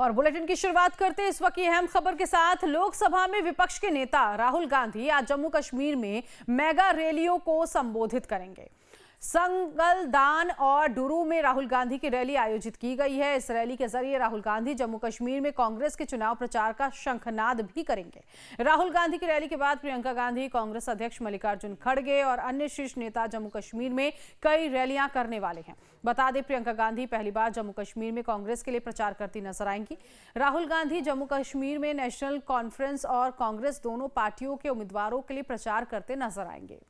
और बुलेटिन की शुरुआत करते हैं इस वक्त की अहम खबर के साथ। लोकसभा में विपक्ष के नेता राहुल गांधी आज जम्मू कश्मीर में मेगा रैलियों को संबोधित करेंगे। संगलदान और डुरू में राहुल गांधी की रैली आयोजित की गई है। इस रैली के जरिए राहुल गांधी जम्मू कश्मीर में कांग्रेस के चुनाव प्रचार का शंखनाद भी करेंगे। राहुल गांधी की रैली के बाद प्रियंका गांधी, कांग्रेस अध्यक्ष मल्लिकार्जुन खड़गे और अन्य शीर्ष नेता जम्मू कश्मीर में कई रैलियां करने वाले हैं। बता दें, प्रियंका गांधी पहली बार जम्मू कश्मीर में कांग्रेस के लिए प्रचार करती नजर आएंगी। राहुल गांधी जम्मू कश्मीर में नेशनल कॉन्फ्रेंस और कांग्रेस दोनों पार्टियों के उम्मीदवारों के लिए प्रचार करते नजर आएंगे।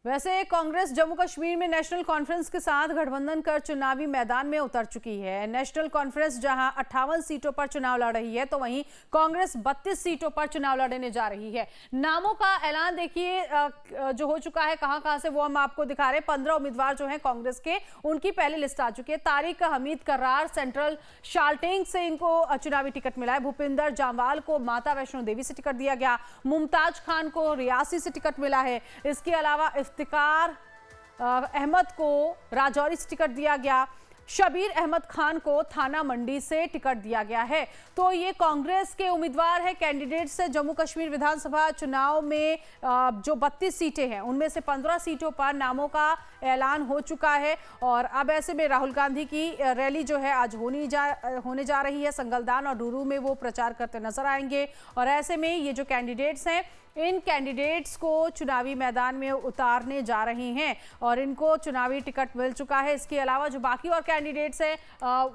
वैसे कांग्रेस जम्मू कश्मीर में नेशनल कॉन्फ्रेंस के साथ गठबंधन कर चुनावी मैदान में उतर चुकी है। नेशनल कॉन्फ्रेंस जहां 58 सीटों पर चुनाव लड़ रही है, तो वहीं कांग्रेस 32 सीटों पर चुनाव लड़ने जा रही है। नामों का ऐलान देखिए जो हो चुका है, कहां से वो हम आपको दिखा रहे हैं। 15 उम्मीदवार जो हैं कांग्रेस के, उनकी पहली लिस्ट आ चुकी है। तारिक हमीद कर्रार सेंट्रल शाल्टिंग से इनको चुनावी टिकट मिला है। भूपिंदर जामवाल को माता वैष्णो देवी से टिकट दिया गया। मुमताज खान को रियासी से टिकट मिला है। इसके अलावा इफ्तिकार अहमद को राजौरी से टिकट दिया गया। शबीर अहमद खान को थाना मंडी से टिकट दिया गया है। तो ये कांग्रेस के उम्मीदवार है, कैंडिडेट्स है। जम्मू कश्मीर विधानसभा चुनाव में जो 32 सीटें हैं, उनमें से 15 सीटों पर नामों का ऐलान हो चुका है। और अब ऐसे में राहुल गांधी की रैली जो है आज होने जा रही है। संगलदान और डुरू में वो प्रचार करते नजर आएंगे। और ऐसे में ये जो कैंडिडेट्स हैं, इन कैंडिडेट्स को चुनावी मैदान में उतारने जा रहे हैं और इनको चुनावी टिकट मिल चुका है। इसके अलावा जो बाकी और कैंडिडेट्स हैं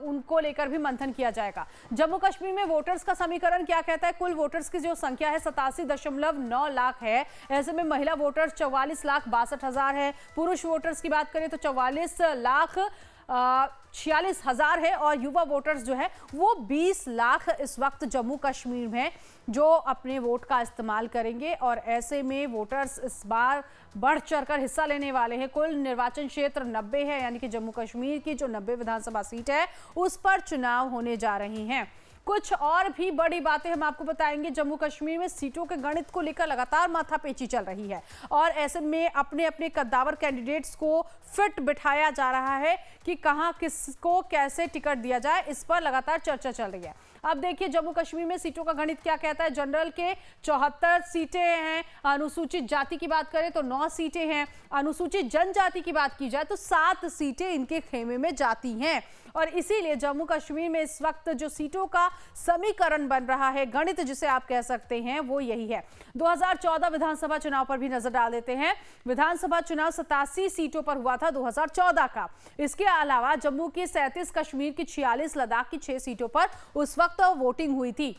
उनको लेकर भी मंथन किया जाएगा। जम्मू कश्मीर में वोटर्स का समीकरण क्या कहता है? कुल वोटर्स की जो संख्या है 87.9 लाख है। ऐसे में महिला वोटर्स 44,62,000 है। पुरुष वोटर्स की बात करें तो 44,46,000 है। और युवा वोटर्स जो है वो 20 लाख इस वक्त जम्मू कश्मीर में जो अपने वोट का इस्तेमाल करेंगे। और ऐसे में वोटर्स इस बार बढ़ चढ़कर हिस्सा लेने वाले हैं। कुल निर्वाचन क्षेत्र 90 है, यानी कि जम्मू कश्मीर की जो 90 विधानसभा सीट है उस पर चुनाव होने जा रही हैं। कुछ और भी बड़ी बातें हम आपको बताएंगे। जम्मू कश्मीर में सीटों के गणित को लेकर लगातार माथापेची चल रही है और ऐसे में अपने अपने कद्दावर कैंडिडेट्स को फिट बिठाया जा रहा है कि कहां किसको कैसे टिकट दिया जाए। इस पर लगातार चर्चा चल रही है। अब देखिए जम्मू कश्मीर में सीटों का गणित क्या कहता है। जनरल के 74 सीटें हैं। अनुसूचित जाति की बात करें तो 9 सीटें हैं। अनुसूचित जनजाति की बात की जाए तो 7 सीटें इनके खेमे में जाती हैं। और इसीलिए जम्मू कश्मीर में इस वक्त जो सीटों का समीकरण बन रहा है, गणित जिसे आप कह सकते हैं, वो यही है। 2014 विधानसभा चुनाव पर भी नजर डाल देते हैं। विधानसभा चुनाव 87 सीटों पर हुआ था 2014 का। इसके अलावा जम्मू की 37, कश्मीर की 46, लद्दाख की 6 सीटों पर उस वक्त वोटिंग हुई थी।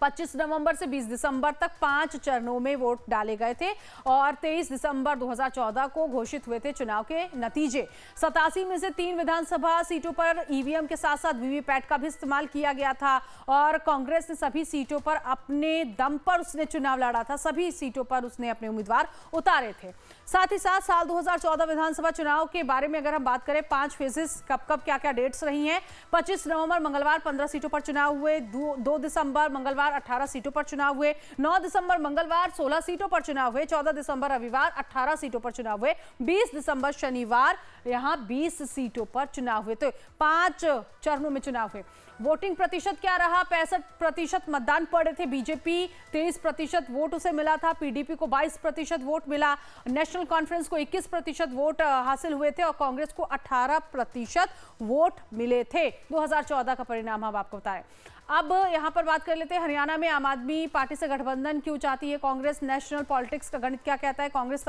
25 नवंबर से 20 दिसंबर तक 5 चरणों में वोट डाले गए थे और 23 दिसंबर 2014 को घोषित हुए थे चुनाव के नतीजे। 87 में से 3 विधानसभा सीटों पर ईवीएम के साथ साथ वीवीपैट का भी इस्तेमाल किया गया था और कांग्रेस ने सभी सीटों पर अपने दम पर उसने चुनाव लड़ा था। सभी सीटों पर उसने अपने उम्मीदवार उतारे थे। साथ ही साथ साल 2014 विधानसभा चुनाव के बारे में अगर हम बात करें, 5 फेजेस कब क्या क्या डेट्स रही हैं। 25 नवंबर मंगलवार 15 सीटों पर चुनाव हुए। 2 दिसंबर मंगलवार 18 सीटों पर चुनाव हुए। 9 दिसंबर मंगलवार 16 सीटों पर चुनाव हुए। 14 दिसंबर रविवार 18 सीटों पर चुनाव हुए। 20 दिसंबर शनिवार यहां 20 सीटों पर चुनाव हुए। तो 5 चरणों में चुनाव हुए। वोटिंग प्रतिशत क्या रहा? 65% मतदान पड़े थे। बीजेपी 23% वोट उसे मिला था। पीडीपी को 22% वोट मिला। नेशनल कॉन्फ्रेंस को 21% वोट हासिल हुए थे और कांग्रेस को 18% वोट मिले थे। 2014 का परिणाम हम आपको बताएं। अब यहां पर बात कर लेते हैं हरियाणा में आम आदमी पार्टी से गठबंधन क्यों चाहती है कांग्रेस। नेशनल पॉलिटिक्स का गणित क्या कहता है? कांग्रेस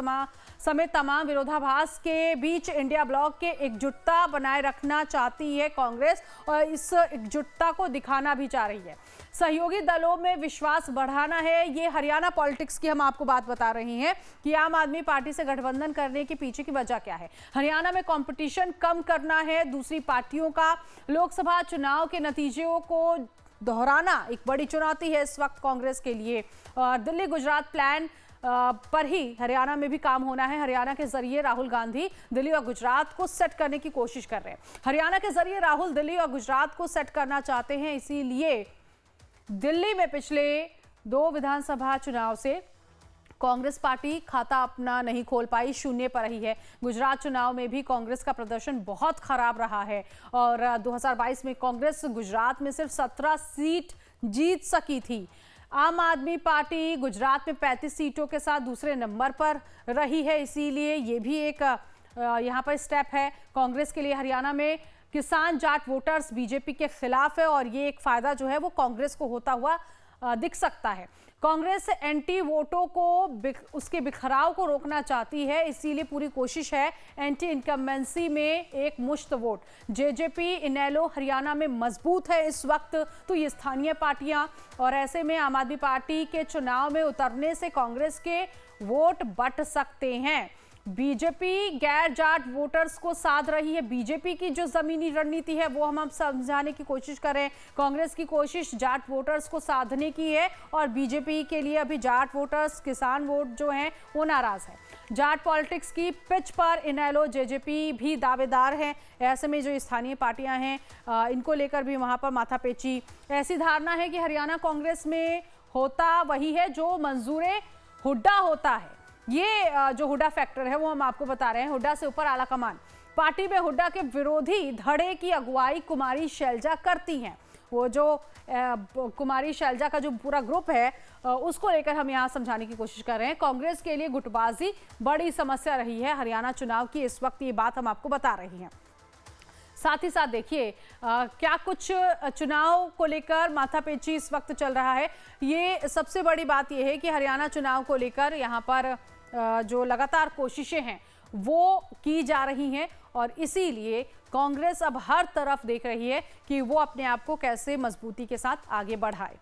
समेत तमाम विरोधाभास के बीच इंडिया ब्लॉक के एकजुटता बनाए रखना चाहती है कांग्रेस और इस एकजुटता को दिखाना भी चाह रही है। सहयोगी दलों में विश्वास बढ़ाना है। ये हरियाणा पॉलिटिक्स की हम आपको बात बता रहे हैं कि आम आदमी पार्टी से गठबंधन करने के पीछे की वजह क्या है। हरियाणा में कंपटीशन कम करना है दूसरी पार्टियों का। लोकसभा चुनाव के नतीजों को दोहराना एक बड़ी चुनौती है इस वक्त कांग्रेस के लिए। और दिल्ली गुजरात प्लान पर ही हरियाणा में भी काम होना है। हरियाणा के जरिए राहुल गांधी दिल्ली और गुजरात को सेट करने की कोशिश कर रहे हैं। हरियाणा के जरिए राहुल दिल्ली और गुजरात को सेट करना चाहते हैं। इसीलिए दिल्ली में पिछले 2 विधानसभा चुनाव से कांग्रेस पार्टी खाता अपना नहीं खोल पाई, शून्य पर रही है। गुजरात चुनाव में भी कांग्रेस का प्रदर्शन बहुत खराब रहा है और 2022 में कांग्रेस गुजरात में सिर्फ 17 सीट जीत सकी थी। आम आदमी पार्टी गुजरात में 35 सीटों के साथ दूसरे नंबर पर रही है, इसीलिए ये भी एक यहाँ पर स्टेप है कांग्रेस के लिए। हरियाणा में किसान जाट वोटर्स बीजेपी के खिलाफ है और ये एक फायदा जो है वो कांग्रेस को होता हुआ दिख सकता है। कांग्रेस एंटी वोटों को उसके बिखराव को रोकना चाहती है, इसीलिए पूरी कोशिश है एंटी इनकम्बेंसी में एक मुश्त वोट। जेजेपी इनेलो हरियाणा में मजबूत है इस वक्त, तो ये स्थानीय पार्टियां, और ऐसे में आम आदमी पार्टी के चुनाव में उतरने से कांग्रेस के वोट बट सकते हैं। बीजेपी गैर जाट वोटर्स को साध रही है। बीजेपी की जो जमीनी रणनीति है वो हम समझाने की कोशिश करें। कांग्रेस की कोशिश जाट वोटर्स को साधने की है और बीजेपी के लिए अभी जाट वोटर्स, किसान वोट जो हैं वो नाराज है। जाट पॉलिटिक्स की पिच पर इनेलो जेजेपी भी दावेदार हैं। ऐसे में जो स्थानीय पार्टियां हैं इनको लेकर भी वहां पर माथापेची। ऐसी धारणा है कि हरियाणा कांग्रेस में होता वही है जो मंजूरे हुड्डा होता है। ये जो हुड्डा फैक्टर है वो हम आपको बता रहे हैं। हुड्डा से ऊपर आला कमान। पार्टी में हुड्डा के विरोधी धड़े की अगुवाई कुमारी शैलजा करती हैं। वो जो कुमारी शैलजा का जो पूरा ग्रुप है उसको लेकर हम यहाँ समझाने की कोशिश कर रहे हैं। कांग्रेस के लिए गुटबाजी बड़ी समस्या रही है हरियाणा चुनाव की, इस वक्त ये बात हम आपको बता रही हैं। साथ ही साथ देखिए क्या कुछ चुनाव को लेकर माथापेची इस वक्त चल रहा है। ये सबसे बड़ी बात यह है कि हरियाणा चुनाव को लेकर यहाँ पर जो लगातार कोशिशें हैं वो की जा रही हैं और इसीलिए कांग्रेस अब हर तरफ देख रही है कि वो अपने आप को कैसे मजबूती के साथ आगे बढ़ाए।